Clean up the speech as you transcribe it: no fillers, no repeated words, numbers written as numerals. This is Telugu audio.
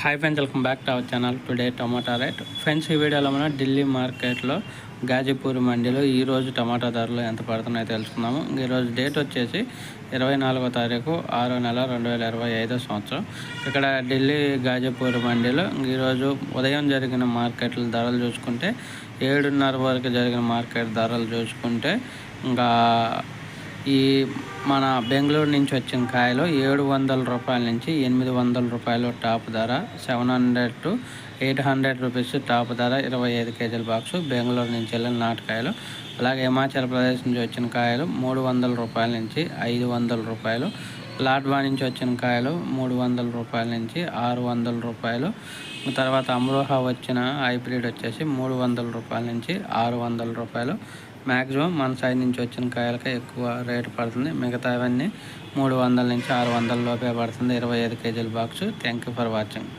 Hi friends, welcome back to our channel. Today tomato rate. Friends, ఈ వీడియోలో మనం ఢిల్లీ మార్కెట్లో గాజీపూర్ మండీలో ఈరోజు టమాటా ధరలు ఎంత పడుతున్నాయో తెలుసుకుందాము. ఈరోజు డేట్ వచ్చేసి 24వ తారీఖు 6వ నెల 2025 సంవత్సరం. ఇక్కడ ఢిల్లీ గాజీపూర్ మండీలో ఈరోజు ఉదయం జరిగిన మార్కెట్ల ధరలు చూసుకుంటే 7:30 వరకు జరిగిన మార్కెట్ ధరలు చూసుకుంటే ఇంకా ఈ మన బెంగళూరు నుంచి వచ్చిన కాయలు 700 రూపాయల నుంచి 800 రూపాయలు టాప్ ధర, 700 to 800 రూపీస్ టాప్ ధర. 25 కేజీల బాక్సు బెంగళూరు నుంచి వెళ్ళిన నాటుకాయలు. అలాగే హిమాచల్ ప్రదేశ్ నుంచి వచ్చిన కాయలు 300 రూపాయల నుంచి 500 రూపాయలు. లాడ్వా నుంచి వచ్చిన కాయలు 300 రూపాయల నుంచి 600 రూపాయలు. తర్వాత అమ్రోహా వచ్చిన హైబ్రిడ్ వచ్చేసి 300 రూపాయల నుంచి 600 రూపాయలు. మ్యాక్సిమం మన సైడ్ నుంచి వచ్చిన కాయలకే ఎక్కువ రేటు పడుతుంది. మిగతావన్నీ 300 నుంచి 600 లోపే పడుతుంది. 25 కేజీల box. Thank you for watching.